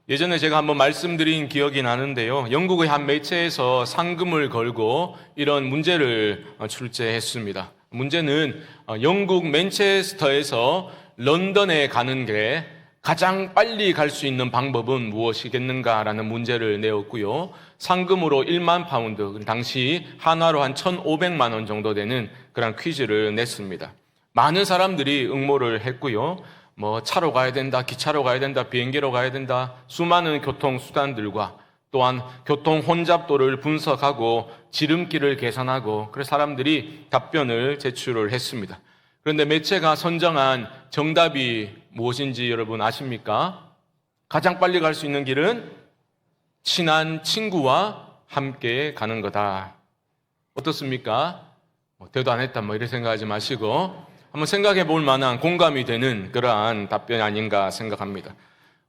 예전에 제가 한번 말씀드린 기억이 나는데요. 영국의 한 매체에서 상금을 걸고 이런 문제를 출제했습니다. 문제는 영국 맨체스터에서 런던에 가는 길에 가장 빨리 갈 수 있는 방법은 무엇이겠는가라는 문제를 내었고요. 상금으로 1만 파운드, 당시 한화로 한 1,500만 원 정도 되는 그런 퀴즈를 냈습니다. 많은 사람들이 응모를 했고요. 차로 가야 된다, 기차로 가야 된다, 비행기로 가야 된다, 수많은 교통수단들과 또한 교통 혼잡도를 분석하고 지름길을 계산하고 그래서 사람들이 답변을 제출을 했습니다. 그런데 매체가 선정한 정답이 무엇인지 여러분 아십니까? 가장 빨리 갈 수 있는 길은 친한 친구와 함께 가는 거다. 어떻습니까? 대도 안 했다 이런 생각하지 마시고 한번 생각해 볼 만한 공감이 되는 그러한 답변이 아닌가 생각합니다.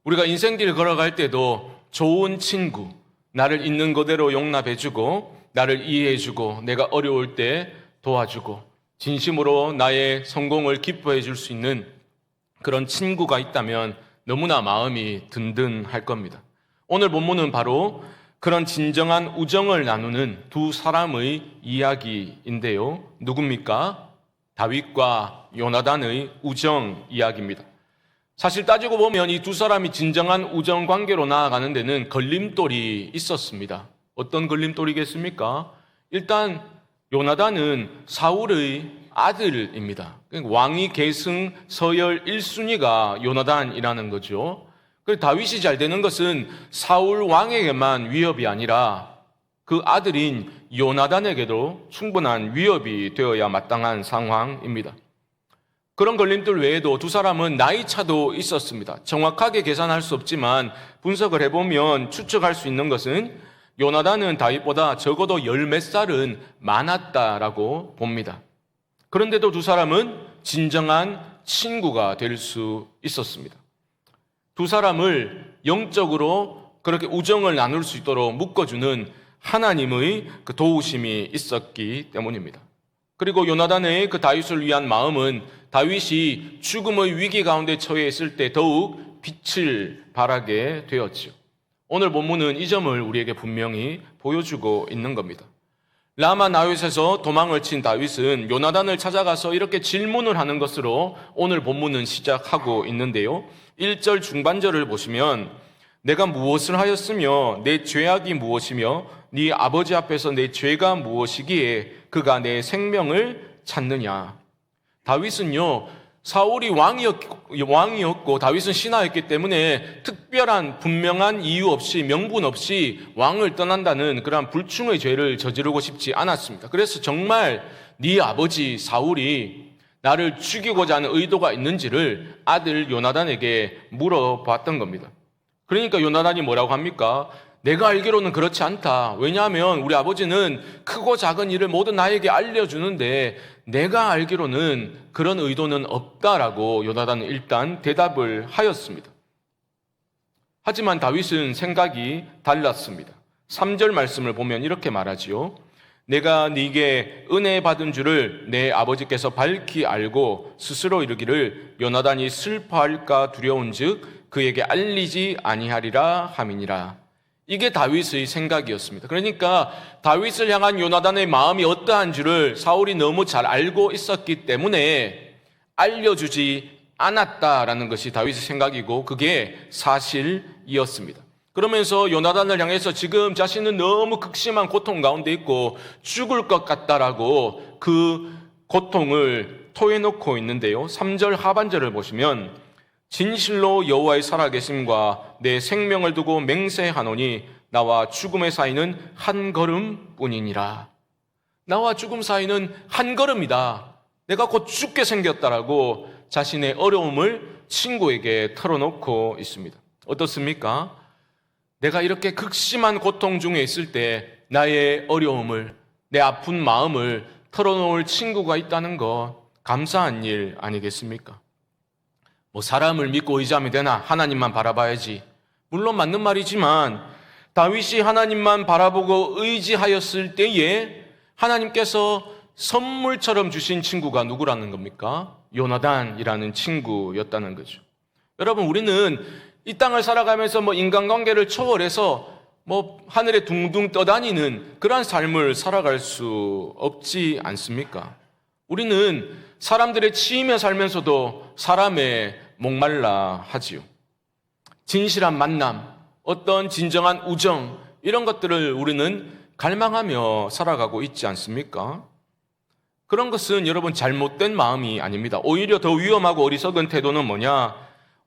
우리가 인생길 걸어갈 때도 좋은 친구, 나를 있는 그대로 용납해주고 나를 이해해주고 내가 어려울 때 도와주고 진심으로 나의 성공을 기뻐해 줄 수 있는 그런 친구가 있다면 너무나 마음이 든든할 겁니다. 오늘 본문은 바로 그런 진정한 우정을 나누는 두 사람의 이야기인데요. 누굽니까? 다윗과 요나단의 우정 이야기입니다. 사실 따지고 보면 이 두 사람이 진정한 우정 관계로 나아가는 데는 걸림돌이 있었습니다. 어떤 걸림돌이겠습니까? 일단 요나단은 사울의 아들입니다. 왕위 계승 서열 1순위가 요나단이라는 거죠. 그래서 다윗이 잘 되는 것은 사울 왕에게만 위협이 아니라 그 아들인 요나단에게도 충분한 위협이 되어야 마땅한 상황입니다. 그런 걸림돌 외에도 두 사람은 나이 차도 있었습니다. 정확하게 계산할 수 없지만 분석을 해보면 추측할 수 있는 것은 요나단은 다윗보다 적어도 열 몇 살은 많았다라고 봅니다. 그런데도 두 사람은 진정한 친구가 될 수 있었습니다. 두 사람을 영적으로 그렇게 우정을 나눌 수 있도록 묶어주는 하나님의 그 도우심이 있었기 때문입니다. 그리고 요나단의 그 다윗을 위한 마음은 다윗이 죽음의 위기 가운데 처해 있을 때 더욱 빛을 발하게 되었죠. 오늘 본문은 이 점을 우리에게 분명히 보여주고 있는 겁니다. 라마 나윗에서 도망을 친 다윗은 요나단을 찾아가서 이렇게 질문을 하는 것으로 오늘 본문은 시작하고 있는데요. 1절 중반절을 보시면 내가 무엇을 하였으며 내 죄악이 무엇이며 네 아버지 앞에서 내 죄가 무엇이기에 그가 내 생명을 찾느냐. 다윗은요, 사울이 왕이었고 다윗은 신하였기 때문에 특별한 분명한 이유 없이 명분 없이 왕을 떠난다는 그러한 불충의 죄를 저지르고 싶지 않았습니다. 그래서 정말 네 아버지 사울이 나를 죽이고자 하는 의도가 있는지를 아들 요나단에게 물어봤던 겁니다. 그러니까 요나단이 뭐라고 합니까? 내가 알기로는 그렇지 않다. 왜냐하면 우리 아버지는 크고 작은 일을 모두 나에게 알려주는데 내가 알기로는 그런 의도는 없다라고 요나단은 일단 대답을 하였습니다. 하지만 다윗은 생각이 달랐습니다. 3절 말씀을 보면 이렇게 말하지요. 내가 네게 은혜 받은 줄을 내 아버지께서 밝히 알고 스스로 이르기를 요나단이 슬퍼할까 두려운즉 그에게 알리지 아니하리라 함이니라. 이게 다윗의 생각이었습니다. 그러니까 다윗을 향한 요나단의 마음이 어떠한 줄을 사울이 너무 잘 알고 있었기 때문에 알려주지 않았다라는 것이 다윗의 생각이고 그게 사실이었습니다. 그러면서 요나단을 향해서 지금 자신은 너무 극심한 고통 가운데 있고 죽을 것 같다라고 그 고통을 토해놓고 있는데요. 3절 하반절을 보시면 진실로 여호와의 살아계심과 내 생명을 두고 맹세하노니 나와 죽음의 사이는 한 걸음뿐이니라. 나와 죽음 사이는 한 걸음이다. 내가 곧 죽게 생겼다라고 자신의 어려움을 친구에게 털어놓고 있습니다. 어떻습니까? 내가 이렇게 극심한 고통 중에 있을 때 나의 어려움을, 내 아픈 마음을 털어놓을 친구가 있다는 거 감사한 일 아니겠습니까? 사람을 믿고 의지하면 되나? 하나님만 바라봐야지. 물론 맞는 말이지만 다윗이 하나님만 바라보고 의지하였을 때에 하나님께서 선물처럼 주신 친구가 누구라는 겁니까? 요나단이라는 친구였다는 거죠. 여러분, 우리는 이 땅을 살아가면서 인간관계를 초월해서 하늘에 둥둥 떠다니는 그러한 삶을 살아갈 수 없지 않습니까? 우리는 사람들의 치이며 살면서도 사람의 목말라 하지요. 진실한 만남, 어떤 진정한 우정, 이런 것들을 우리는 갈망하며 살아가고 있지 않습니까? 그런 것은 여러분 잘못된 마음이 아닙니다. 오히려 더 위험하고 어리석은 태도는 뭐냐?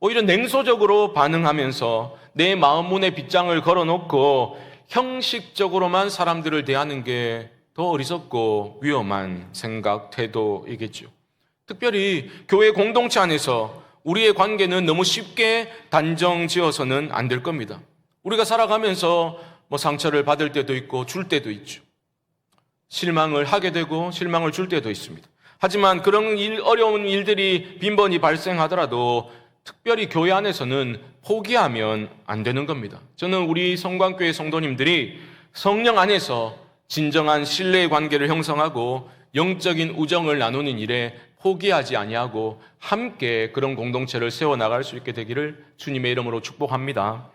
오히려 냉소적으로 반응하면서 내 마음 문에 빗장을 걸어놓고 형식적으로만 사람들을 대하는 게 더 어리석고 위험한 생각, 태도이겠죠. 특별히 교회 공동체 안에서 우리의 관계는 너무 쉽게 단정 지어서는 안 될 겁니다. 우리가 살아가면서 상처를 받을 때도 있고 줄 때도 있죠. 실망을 하게 되고 실망을 줄 때도 있습니다. 하지만 그런 어려운 일들이 빈번히 발생하더라도 특별히 교회 안에서는 포기하면 안 되는 겁니다. 저는 우리 성광교회 성도님들이 성령 안에서 진정한 신뢰의 관계를 형성하고 영적인 우정을 나누는 일에 포기하지 아니하고 함께 그런 공동체를 세워나갈 수 있게 되기를 주님의 이름으로 축복합니다.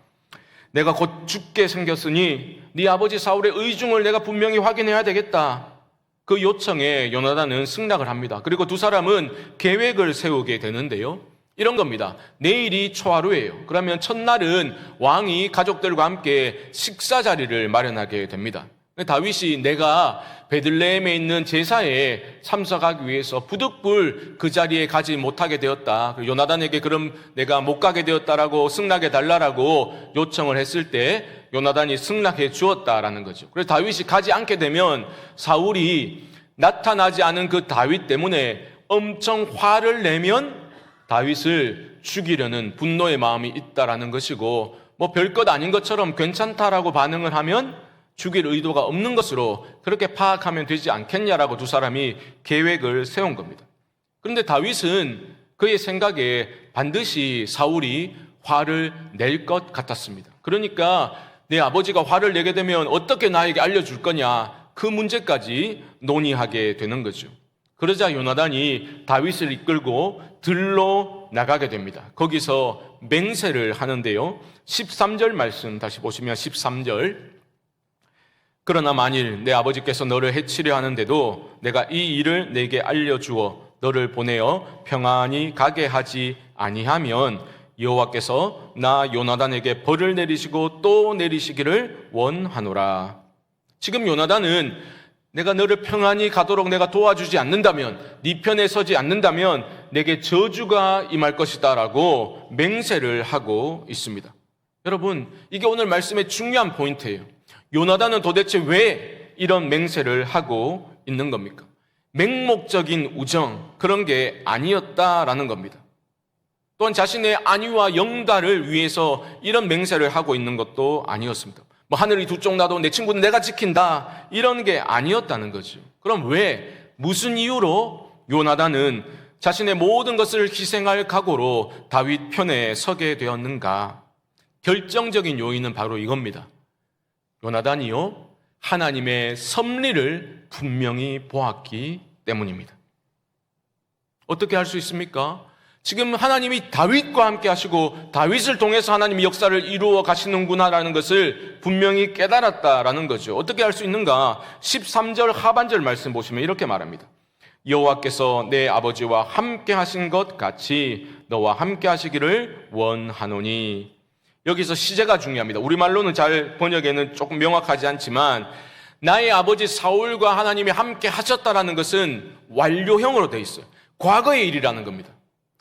내가 곧 죽게 생겼으니 네 아버지 사울의 의중을 내가 분명히 확인해야 되겠다. 그 요청에 요나단은 승낙을 합니다. 그리고 두 사람은 계획을 세우게 되는데요. 이런 겁니다. 내일이 초하루예요. 그러면 첫날은 왕이 가족들과 함께 식사 자리를 마련하게 됩니다. 다윗이 내가 베들레헴에 있는 제사에 참석하기 위해서 부득불 그 자리에 가지 못하게 되었다. 요나단에게 그럼 내가 못 가게 되었다라고 승낙해 달라라고 요청을 했을 때 요나단이 승낙해 주었다라는 거죠. 그래서 다윗이 가지 않게 되면 사울이 나타나지 않은 그 다윗 때문에 엄청 화를 내면 다윗을 죽이려는 분노의 마음이 있다라는 것이고 별것 아닌 것처럼 괜찮다라고 반응을 하면 죽일 의도가 없는 것으로 그렇게 파악하면 되지 않겠냐라고 두 사람이 계획을 세운 겁니다. 그런데 다윗은 그의 생각에 반드시 사울이 화를 낼 것 같았습니다. 그러니까 내 아버지가 화를 내게 되면 어떻게 나에게 알려줄 거냐, 그 문제까지 논의하게 되는 거죠. 그러자 요나단이 다윗을 이끌고 들로 나가게 됩니다. 거기서 맹세를 하는데요. 13절 말씀 다시 보시면 13절. 그러나 만일 내 아버지께서 너를 해치려 하는데도 내가 이 일을 내게 알려주어 너를 보내어 평안히 가게 하지 아니하면 여호와께서 나 요나단에게 벌을 내리시고 또 내리시기를 원하노라. 지금 요나단은 내가 너를 평안히 가도록 내가 도와주지 않는다면, 네 편에 서지 않는다면 내게 저주가 임할 것이다 라고 맹세를 하고 있습니다. 여러분, 이게 오늘 말씀의 중요한 포인트예요. 요나단은 도대체 왜 이런 맹세를 하고 있는 겁니까? 맹목적인 우정, 그런 게 아니었다라는 겁니다. 또한 자신의 안위와 영달을 위해서 이런 맹세를 하고 있는 것도 아니었습니다. 하늘이 두 쪽 나도 내 친구는 내가 지킨다, 이런 게 아니었다는 거죠. 그럼 왜, 무슨 이유로 요나단은 자신의 모든 것을 희생할 각오로 다윗 편에 서게 되었는가? 결정적인 요인은 바로 이겁니다. 요나단이요, 하나님의 섭리를 분명히 보았기 때문입니다. 어떻게 할 수 있습니까? 지금 하나님이 다윗과 함께 하시고 다윗을 통해서 하나님이 역사를 이루어 가시는구나라는 것을 분명히 깨달았다라는 거죠. 어떻게 할 수 있는가? 13절 하반절 말씀 보시면 이렇게 말합니다. 여호와께서 내 아버지와 함께 하신 것 같이 너와 함께 하시기를 원하노니. 여기서 시제가 중요합니다. 우리말로는 잘 번역에는 조금 명확하지 않지만 나의 아버지 사울과 하나님이 함께 하셨다라는 것은 완료형으로 되어 있어요. 과거의 일이라는 겁니다.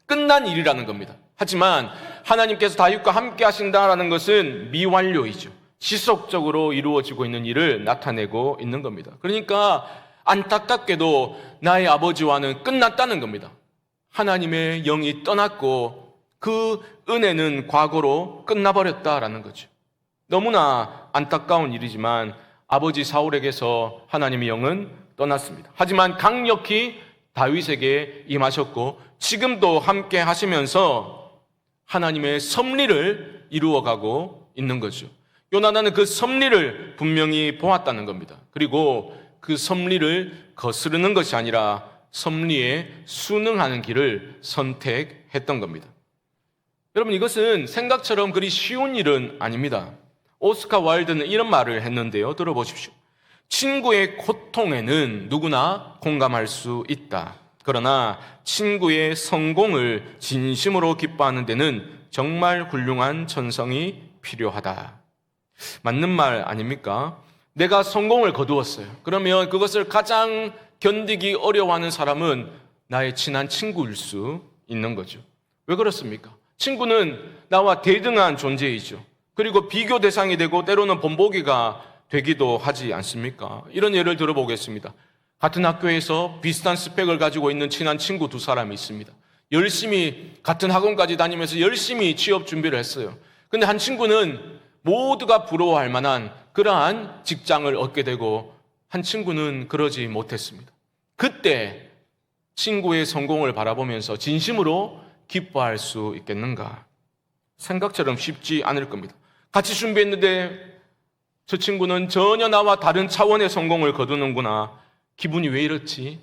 끝난 일이라는 겁니다. 하지만 하나님께서 다윗과 함께 하신다라는 것은 미완료이죠. 지속적으로 이루어지고 있는 일을 나타내고 있는 겁니다. 그러니까 안타깝게도 나의 아버지와는 끝났다는 겁니다. 하나님의 영이 떠났고 그 은혜는 과거로 끝나버렸다라는 거죠. 너무나 안타까운 일이지만 아버지 사울에게서 하나님의 영은 떠났습니다. 하지만 강력히 다윗에게 임하셨고 지금도 함께 하시면서 하나님의 섭리를 이루어가고 있는 거죠. 요나단은 그 섭리를 분명히 보았다는 겁니다. 그리고 그 섭리를 거스르는 것이 아니라 섭리에 순응하는 길을 선택했던 겁니다. 여러분, 이것은 생각처럼 그리 쉬운 일은 아닙니다. 오스카 와일드는 이런 말을 했는데요. 들어보십시오. 친구의 고통에는 누구나 공감할 수 있다. 그러나 친구의 성공을 진심으로 기뻐하는 데는 정말 훌륭한 천성이 필요하다. 맞는 말 아닙니까? 내가 성공을 거두었어요. 그러면 그것을 가장 견디기 어려워하는 사람은 나의 친한 친구일 수 있는 거죠. 왜 그렇습니까? 친구는 나와 대등한 존재이죠. 그리고 비교 대상이 되고 때로는 본보기가 되기도 하지 않습니까? 이런 예를 들어보겠습니다. 같은 학교에서 비슷한 스펙을 가지고 있는 친한 친구 두 사람이 있습니다. 열심히 같은 학원까지 다니면서 열심히 취업 준비를 했어요. 근데 한 친구는 모두가 부러워할 만한 그러한 직장을 얻게 되고 한 친구는 그러지 못했습니다. 그때 친구의 성공을 바라보면서 진심으로 기뻐할 수 있겠는가? 생각처럼 쉽지 않을 겁니다. 같이 준비했는데 저 친구는 전혀 나와 다른 차원의 성공을 거두는구나. 기분이 왜 이렇지?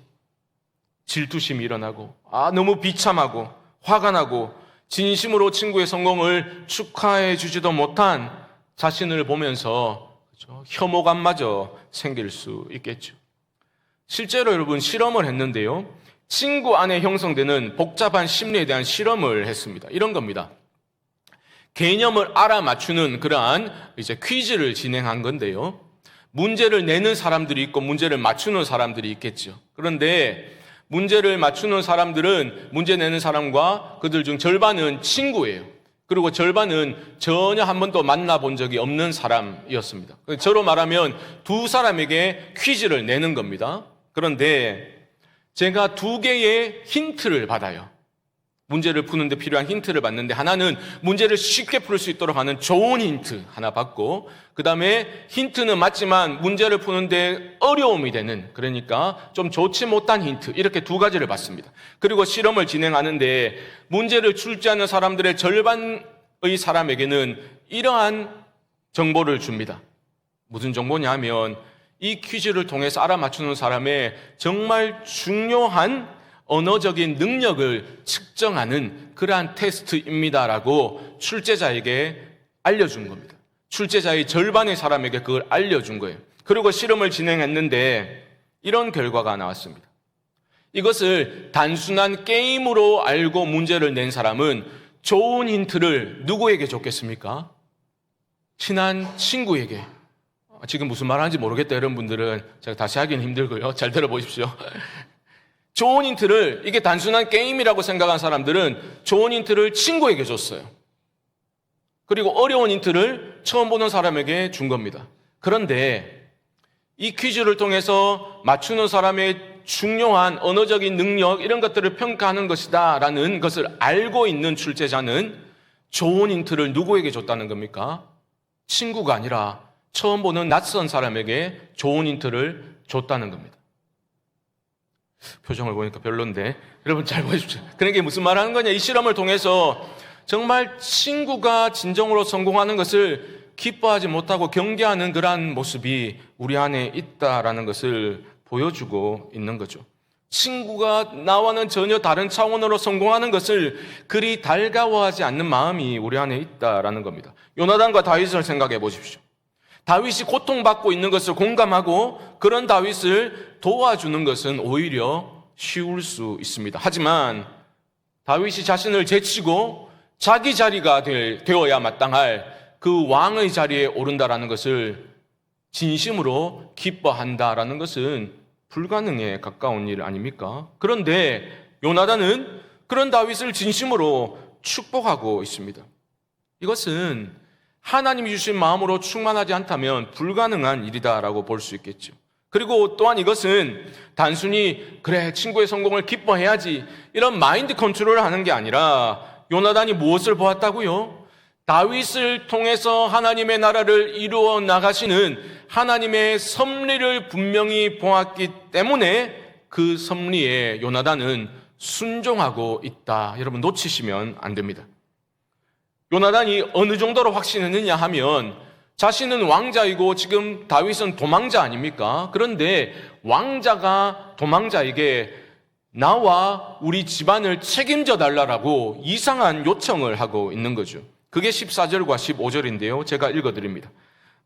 질투심이 일어나고, 너무 비참하고, 화가 나고, 진심으로 친구의 성공을 축하해 주지도 못한 자신을 보면서 혐오감마저 생길 수 있겠죠. 실제로 여러분 실험을 했는데요. 친구 안에 형성되는 복잡한 심리에 대한 실험을 했습니다. 이런 겁니다. 개념을 알아맞추는 그러한 퀴즈를 진행한 건데요. 문제를 내는 사람들이 있고 문제를 맞추는 사람들이 있겠죠. 그런데 문제를 맞추는 사람들은 문제 내는 사람과 그들 중 절반은 친구예요. 그리고 절반은 전혀 한 번도 만나본 적이 없는 사람이었습니다. 저로 말하면 두 사람에게 퀴즈를 내는 겁니다. 그런데 제가 두 개의 힌트를 받아요. 문제를 푸는데 필요한 힌트를 받는데 하나는 문제를 쉽게 풀 수 있도록 하는 좋은 힌트 하나 받고, 그 다음에 힌트는 맞지만 문제를 푸는데 어려움이 되는, 그러니까 좀 좋지 못한 힌트, 이렇게 두 가지를 받습니다. 그리고 실험을 진행하는데 문제를 출제하는 사람들의 절반의 사람에게는 이러한 정보를 줍니다. 무슨 정보냐 하면 이 퀴즈를 통해서 알아맞추는 사람의 정말 중요한 언어적인 능력을 측정하는 그러한 테스트입니다라고 출제자에게 알려준 겁니다. 출제자의 절반의 사람에게 그걸 알려준 거예요. 그리고 실험을 진행했는데 이런 결과가 나왔습니다. 이것을 단순한 게임으로 알고 문제를 낸 사람은 좋은 힌트를 누구에게 줬겠습니까? 친한 친구에게. 지금 무슨 말 하는지 모르겠다 이런 분들은 제가 다시 하기는 힘들고요. 잘 들어보십시오. 좋은 힌트를, 이게 단순한 게임이라고 생각한 사람들은 좋은 힌트를 친구에게 줬어요. 그리고 어려운 힌트를 처음 보는 사람에게 준 겁니다. 그런데 이 퀴즈를 통해서 맞추는 사람의 중요한 언어적인 능력, 이런 것들을 평가하는 것이다 라는 것을 알고 있는 출제자는 좋은 힌트를 누구에게 줬다는 겁니까? 친구가 아니라 처음 보는 낯선 사람에게 좋은 힌트를 줬다는 겁니다. 표정을 보니까 별론데 여러분 잘 보십시오. 그러니까 무슨 말 하는 거냐, 이 실험을 통해서 정말 친구가 진정으로 성공하는 것을 기뻐하지 못하고 경계하는 그러한 모습이 우리 안에 있다라는 것을 보여주고 있는 거죠. 친구가 나와는 전혀 다른 차원으로 성공하는 것을 그리 달가워하지 않는 마음이 우리 안에 있다라는 겁니다. 요나단과 다윗을 생각해 보십시오. 다윗이 고통받고 있는 것을 공감하고 그런 다윗을 도와주는 것은 오히려 쉬울 수 있습니다. 하지만 다윗이 자신을 제치고 자기 자리가 되어야 마땅할 그 왕의 자리에 오른다라는 것을 진심으로 기뻐한다라는 것은 불가능에 가까운 일 아닙니까? 그런데 요나단은 그런 다윗을 진심으로 축복하고 있습니다. 이것은 하나님이 주신 마음으로 충만하지 않다면 불가능한 일이다라고 볼 수 있겠죠. 그리고 또한 이것은 단순히 그래 친구의 성공을 기뻐해야지 이런 마인드 컨트롤을 하는 게 아니라 요나단이 무엇을 보았다고요? 다윗을 통해서 하나님의 나라를 이루어 나가시는 하나님의 섭리를 분명히 보았기 때문에 그 섭리에 요나단은 순종하고 있다. 여러분 놓치시면 안 됩니다. 요나단이 어느 정도로 확신했느냐 하면 자신은 왕자이고 지금 다윗은 도망자 아닙니까? 그런데 왕자가 도망자에게 나와 우리 집안을 책임져 달라고 이상한 요청을 하고 있는 거죠. 그게 14절과 15절인데요. 제가 읽어드립니다.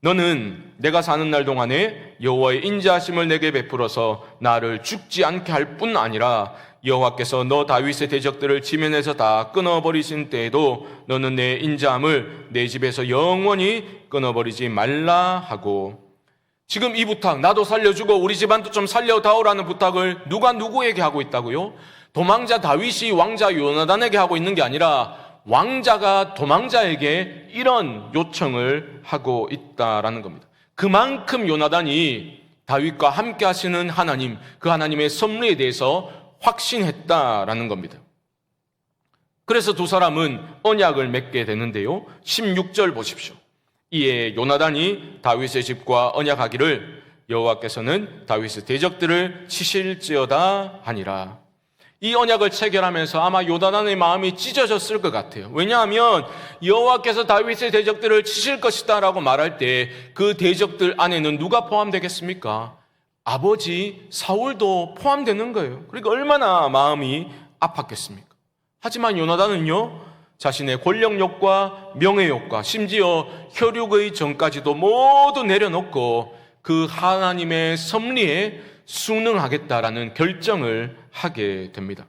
너는 내가 사는 날 동안에 여호와의 인자하심을 내게 베풀어서 나를 죽지 않게 할 뿐 아니라 여호와께서 너 다윗의 대적들을 지면에서 다 끊어버리신 때에도 너는 내 인자함을 내 집에서 영원히 끊어버리지 말라 하고, 지금 이 부탁, 나도 살려주고 우리 집안도 좀 살려다오라는 부탁을 누가 누구에게 하고 있다고요? 도망자 다윗이 왕자 요나단에게 하고 있는 게 아니라 왕자가 도망자에게 이런 요청을 하고 있다라는 겁니다. 그만큼 요나단이 다윗과 함께 하시는 하나님, 그 하나님의 섭리에 대해서 확신했다라는 겁니다. 그래서 두 사람은 언약을 맺게 되는데요. 16절 보십시오. 이에 요나단이 다윗의 집과 언약하기를 여호와께서는 다윗의 대적들을 치실지어다 하니라. 이 언약을 체결하면서 아마 요나단의 마음이 찢어졌을 것 같아요. 왜냐하면 여호와께서 다윗의 대적들을 치실 것이다 라고 말할 때 그 대적들 안에는 누가 포함되겠습니까? 아버지 사울도 포함되는 거예요. 그러니까 얼마나 마음이 아팠겠습니까? 하지만 요나단은요, 자신의 권력욕과 명예욕과 심지어 혈육의 정까지도 모두 내려놓고 그 하나님의 섭리에 순응하겠다라는 결정을 하게 됩니다.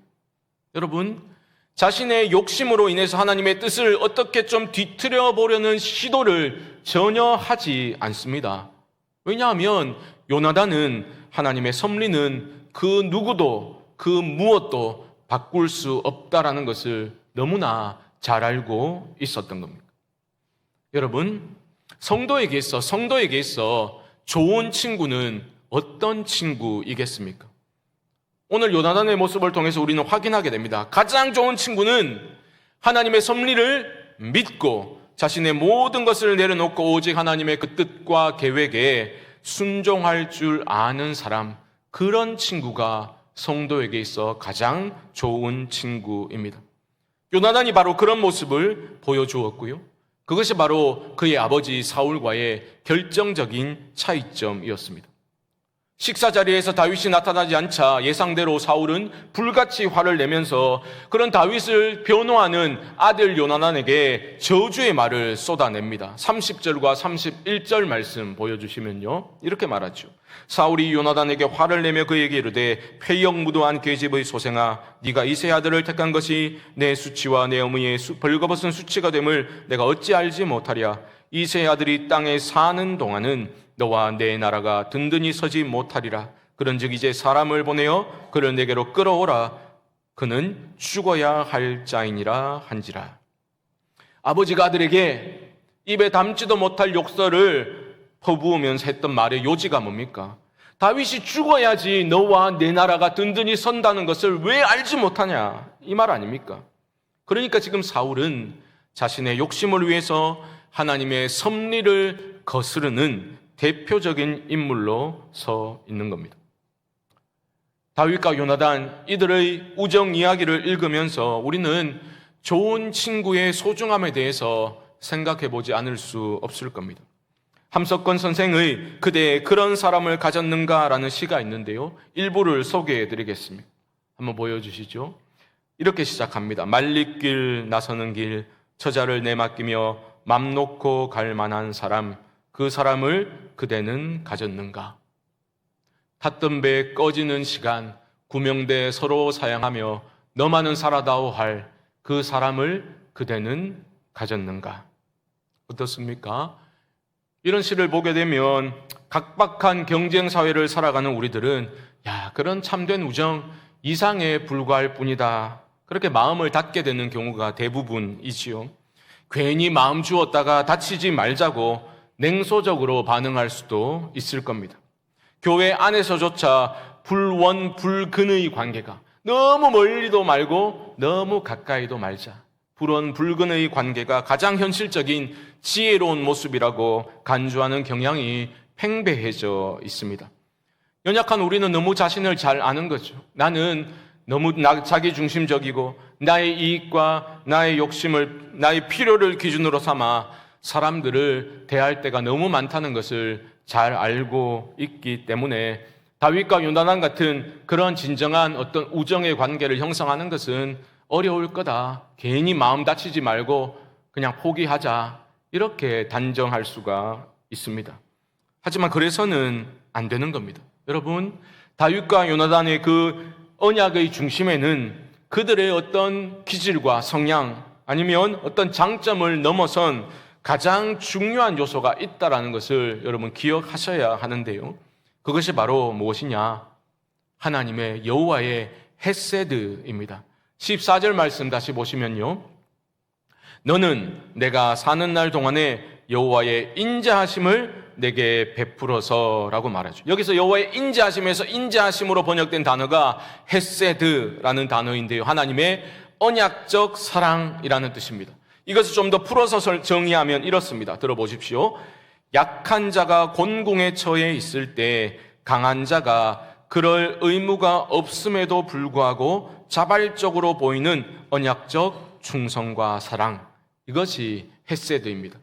여러분, 자신의 욕심으로 인해서 하나님의 뜻을 어떻게 좀 뒤틀어 보려는 시도를 전혀 하지 않습니다. 왜냐하면 요나단은 하나님의 섭리는 그 누구도 그 무엇도 바꿀 수 없다라는 것을 너무나 잘 알고 있었던 겁니다. 여러분, 성도에게 있어 좋은 친구는 어떤 친구이겠습니까? 오늘 요나단의 모습을 통해서 우리는 확인하게 됩니다. 가장 좋은 친구는 하나님의 섭리를 믿고 자신의 모든 것을 내려놓고 오직 하나님의 그 뜻과 계획에 순종할 줄 아는 사람, 그런 친구가 성도에게 있어 가장 좋은 친구입니다. 요나단이 바로 그런 모습을 보여주었고요. 그것이 바로 그의 아버지 사울과의 결정적인 차이점이었습니다. 식사 자리에서 다윗이 나타나지 않자 예상대로 사울은 불같이 화를 내면서 그런 다윗을 변호하는 아들 요나단에게 저주의 말을 쏟아냅니다. 30절과 31절 말씀 보여주시면요, 이렇게 말하죠. 사울이 요나단에게 화를 내며 그에게 이르되 패역무도한 계집의 소생아, 네가 이새의 아들을 택한 것이 내 수치와 내 어머니의 벌거벗은 수치가 됨을 내가 어찌 알지 못하랴. 이새의 아들이 땅에 사는 동안은 너와 내 나라가 든든히 서지 못하리라. 그런즉 이제 사람을 보내어 그를 내게로 끌어오라. 그는 죽어야 할 자이니라 한지라. 아버지가 아들에게 입에 담지도 못할 욕설을 퍼부으면서 했던 말의 요지가 뭡니까? 다윗이 죽어야지 너와 내 나라가 든든히 선다는 것을 왜 알지 못하냐, 이 말 아닙니까? 그러니까 지금 사울은 자신의 욕심을 위해서 하나님의 섭리를 거스르는 대표적인 인물로 서 있는 겁니다. 다윗과 요나단, 이들의 우정 이야기를 읽으면서 우리는 좋은 친구의 소중함에 대해서 생각해 보지 않을 수 없을 겁니다. 함석권 선생의 그대 그런 사람을 가졌는가라는 시가 있는데요, 일부를 소개해 드리겠습니다. 한번 보여주시죠. 이렇게 시작합니다. 말리길 나서는 길, 처자를 내맡기며 맘 놓고 갈 만한 사람, 그 사람을 그대는 가졌는가? 탔던 배 꺼지는 시간, 구명대 서로 사양하며 너만은 살아다오 할 그 사람을 그대는 가졌는가? 어떻습니까? 이런 시를 보게 되면 각박한 경쟁 사회를 살아가는 우리들은 그런 참된 우정 이상에 불과할 뿐이다, 그렇게 마음을 닫게 되는 경우가 대부분이지요. 괜히 마음 주었다가 다치지 말자고 냉소적으로 반응할 수도 있을 겁니다. 교회 안에서조차 불원 불근의 관계가 너무 멀리도 말고 너무 가까이도 말자, 불원 불근의 관계가 가장 현실적인 지혜로운 모습이라고 간주하는 경향이 팽배해져 있습니다. 연약한 우리는 너무 자신을 잘 아는 거죠. 나는 너무 자기중심적이고 나의 이익과 나의 욕심을, 나의 필요를 기준으로 삼아 사람들을 대할 때가 너무 많다는 것을 잘 알고 있기 때문에 다윗과 요나단 같은 그런 진정한 어떤 우정의 관계를 형성하는 것은 어려울 거다. 괜히 마음 다치지 말고 그냥 포기하자. 이렇게 단정할 수가 있습니다. 하지만 그래서는 안 되는 겁니다. 여러분, 다윗과 요나단의 그 언약의 중심에는 그들의 어떤 기질과 성향 아니면 어떤 장점을 넘어선 가장 중요한 요소가 있다는 것을 여러분 기억하셔야 하는데요. 그것이 바로 무엇이냐? 하나님의 여호와의 헤세드입니다. 14절 말씀 다시 보시면요. 너는 내가 사는 날 동안에 여호와의 인자하심을 내게 베풀어서라고 말하죠. 여기서 여호와의 인자하심에서 인자하심으로 번역된 단어가 헤세드라는 단어인데요. 하나님의 언약적 사랑이라는 뜻입니다. 이것을 좀 더 풀어서 정의하면 이렇습니다. 들어보십시오. 약한 자가 곤궁에 처해 있을 때 강한 자가 그럴 의무가 없음에도 불구하고 자발적으로 보이는 언약적 충성과 사랑, 이것이 헤세드입니다.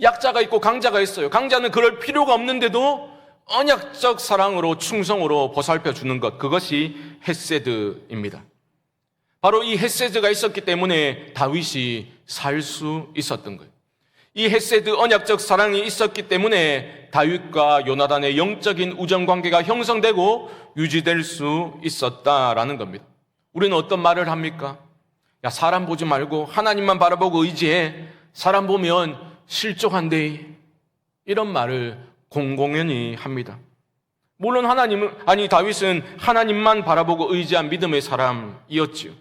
약자가 있고 강자가 있어요. 강자는 그럴 필요가 없는데도 언약적 사랑으로 충성으로 보살펴 주는 것, 그것이 헤세드입니다. 바로 이 헤세드가 있었기 때문에 다윗이 살 수 있었던 거예요. 이 헤세드 언약적 사랑이 있었기 때문에 다윗과 요나단의 영적인 우정관계가 형성되고 유지될 수 있었다라는 겁니다. 우리는 어떤 말을 합니까? 야, 사람 보지 말고 하나님만 바라보고 의지해. 사람 보면 실족한데. 이런 말을 공공연히 합니다. 물론 다윗은 하나님만 바라보고 의지한 믿음의 사람이었지요.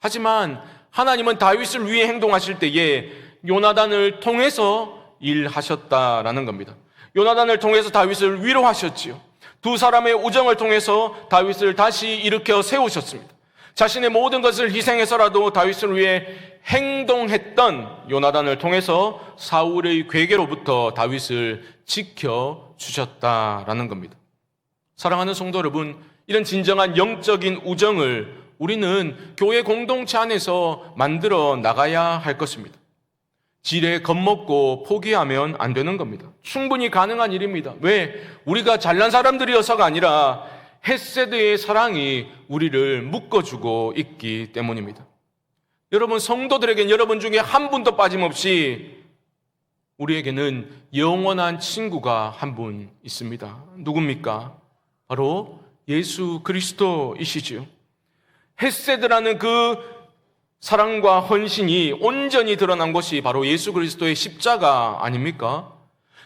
하지만 하나님은 다윗을 위해 행동하실 때에 요나단을 통해서 일하셨다라는 겁니다. 요나단을 통해서 다윗을 위로하셨지요. 두 사람의 우정을 통해서 다윗을 다시 일으켜 세우셨습니다. 자신의 모든 것을 희생해서라도 다윗을 위해 행동했던 요나단을 통해서 사울의 괴계로부터 다윗을 지켜주셨다라는 겁니다. 사랑하는 성도 여러분, 이런 진정한 영적인 우정을 우리는 교회 공동체 안에서 만들어 나가야 할 것입니다. 지레 겁먹고 포기하면 안 되는 겁니다. 충분히 가능한 일입니다. 왜? 우리가 잘난 사람들이어서가 아니라 헤세드의 사랑이 우리를 묶어주고 있기 때문입니다. 여러분, 성도들에겐 여러분 중에 한 분도 빠짐없이 우리에게는 영원한 친구가 한 분 있습니다. 누굽니까? 바로 예수 그리스도이시지요. 헤세드라는 그 사랑과 헌신이 온전히 드러난 것이 바로 예수 그리스도의 십자가 아닙니까?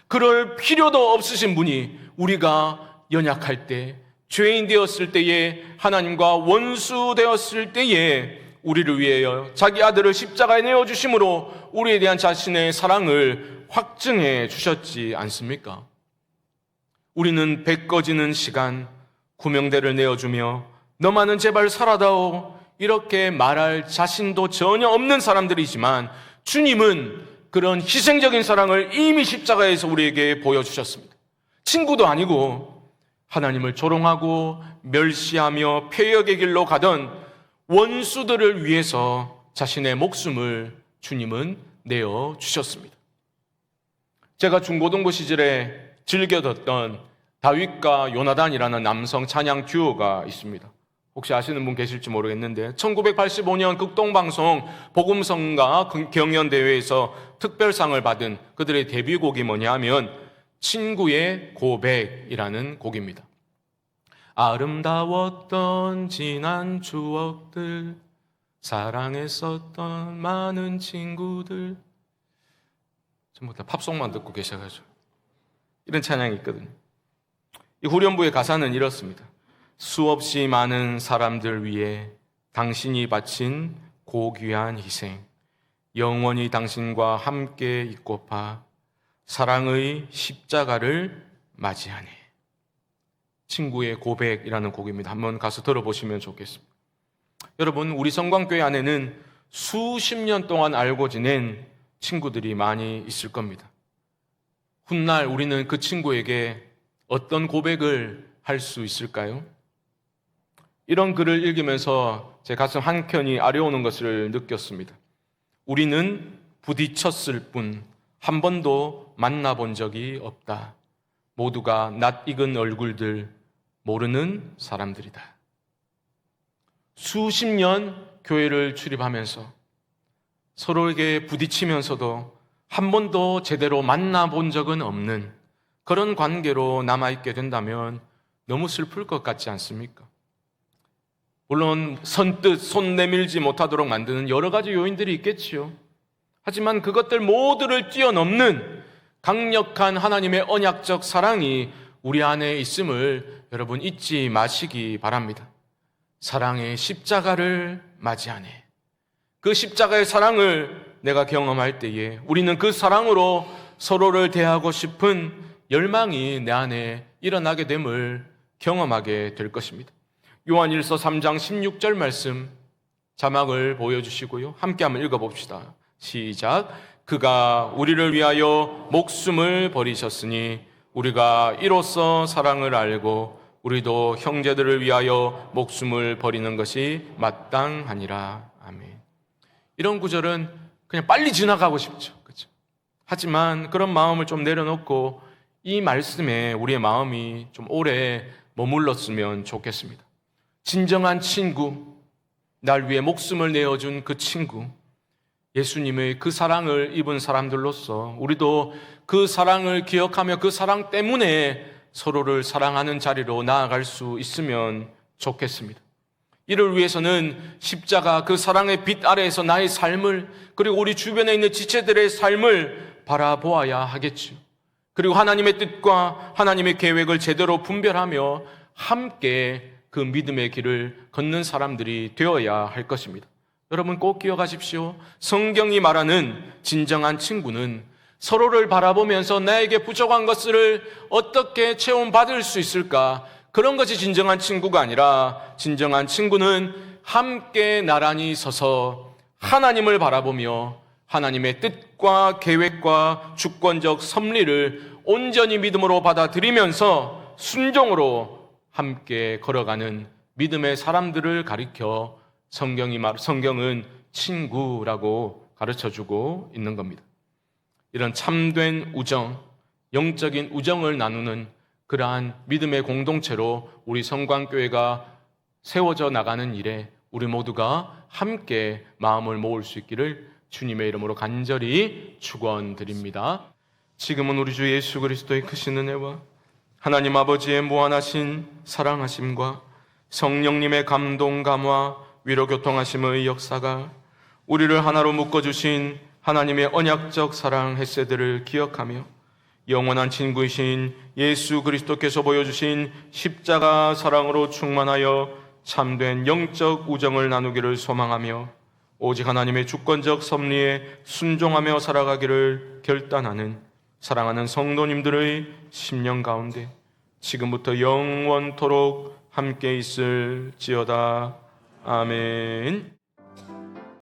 그럴 필요도 없으신 분이 우리가 연약할 때, 죄인 되었을 때에, 하나님과 원수 되었을 때에 우리를 위하여 자기 아들을 십자가에 내어주심으로 우리에 대한 자신의 사랑을 확증해 주셨지 않습니까? 우리는 배 꺼지는 시간 구명대를 내어주며 너만은 제발 살아다오 이렇게 말할 자신도 전혀 없는 사람들이지만 주님은 그런 희생적인 사랑을 이미 십자가에서 우리에게 보여주셨습니다. 친구도 아니고 하나님을 조롱하고 멸시하며 폐역의 길로 가던 원수들을 위해서 자신의 목숨을 주님은 내어주셨습니다. 제가 중고등부 시절에 즐겨 듣던 다윗과 요나단이라는 남성 찬양 듀오가 있습니다. 혹시 아시는 분 계실지 모르겠는데 1985년 극동방송 복음성가 경연대회에서 특별상을 받은 그들의 데뷔곡이 뭐냐 하면 친구의 고백이라는 곡입니다. 아름다웠던 지난 추억들, 사랑했었던 많은 친구들, 전부 다 팝송만 듣고 계셔가지고 이런 찬양이 있거든요. 이 후렴부의 가사는 이렇습니다. 수없이 많은 사람들 위해 당신이 바친 고귀한 희생, 영원히 당신과 함께 있고파 사랑의 십자가를 맞이하네. 친구의 고백이라는 곡입니다. 한번 가서 들어보시면 좋겠습니다. 여러분, 우리 성광교회 안에는 수십 년 동안 알고 지낸 친구들이 많이 있을 겁니다. 훗날 우리는 그 친구에게 어떤 고백을 할 수 있을까요? 이런 글을 읽으면서 제 가슴 한켠이 아려오는 것을 느꼈습니다. 우리는 부딪혔을 뿐 한 번도 만나본 적이 없다. 모두가 낯익은 얼굴들, 모르는 사람들이다. 수십 년 교회를 출입하면서 서로에게 부딪히면서도 한 번도 제대로 만나본 적은 없는 그런 관계로 남아있게 된다면 너무 슬플 것 같지 않습니까? 물론 선뜻 손 내밀지 못하도록 만드는 여러 가지 요인들이 있겠지요. 하지만 그것들 모두를 뛰어넘는 강력한 하나님의 언약적 사랑이 우리 안에 있음을 여러분 잊지 마시기 바랍니다. 사랑의 십자가를 맞이하네. 그 십자가의 사랑을 내가 경험할 때에 우리는 그 사랑으로 서로를 대하고 싶은 열망이 내 안에 일어나게 됨을 경험하게 될 것입니다. 요한일서 3장 16절 말씀 자막을 보여주시고요. 함께 한번 읽어봅시다. 시작. 그가 우리를 위하여 목숨을 버리셨으니 우리가 이로써 사랑을 알고 우리도 형제들을 위하여 목숨을 버리는 것이 마땅하니라. 아멘. 이런 구절은 그냥 빨리 지나가고 싶죠. 그렇죠? 하지만 그런 마음을 좀 내려놓고 이 말씀에 우리의 마음이 좀 오래 머물렀으면 좋겠습니다. 진정한 친구, 날 위해 목숨을 내어준 그 친구, 예수님의 그 사랑을 입은 사람들로서 우리도 그 사랑을 기억하며 그 사랑 때문에 서로를 사랑하는 자리로 나아갈 수 있으면 좋겠습니다. 이를 위해서는 십자가 그 사랑의 빛 아래에서 나의 삶을, 그리고 우리 주변에 있는 지체들의 삶을 바라보아야 하겠죠. 그리고 하나님의 뜻과 하나님의 계획을 제대로 분별하며 함께 그 믿음의 길을 걷는 사람들이 되어야 할 것입니다. 여러분 꼭 기억하십시오. 성경이 말하는 진정한 친구는 서로를 바라보면서 나에게 부족한 것을 어떻게 채움받을 수 있을까? 그런 것이 진정한 친구가 아니라 진정한 친구는 함께 나란히 서서 하나님을 바라보며 하나님의 뜻과 계획과 주권적 섭리를 온전히 믿음으로 받아들이면서 순종으로 함께 걸어가는 믿음의 사람들을 가리켜 성경은 친구라고 가르쳐주고 있는 겁니다. 이런 참된 우정, 영적인 우정을 나누는 그러한 믿음의 공동체로 우리 성광교회가 세워져 나가는 일에 우리 모두가 함께 마음을 모을 수 있기를 주님의 이름으로 간절히 축원드립니다. 지금은 우리 주 예수 그리스도의 크신 은혜와 하나님 아버지의 무한하신 사랑하심과 성령님의 감동 감화 위로 교통하심의 역사가 우리를 하나로 묶어주신 하나님의 언약적 사랑 햇새들을 기억하며 영원한 친구이신 예수 그리스도께서 보여주신 십자가 사랑으로 충만하여 참된 영적 우정을 나누기를 소망하며 오직 하나님의 주권적 섭리에 순종하며 살아가기를 결단하는 사랑하는 성도님들의 심령 가운데 지금부터 영원토록 함께 있을지어다. 아멘.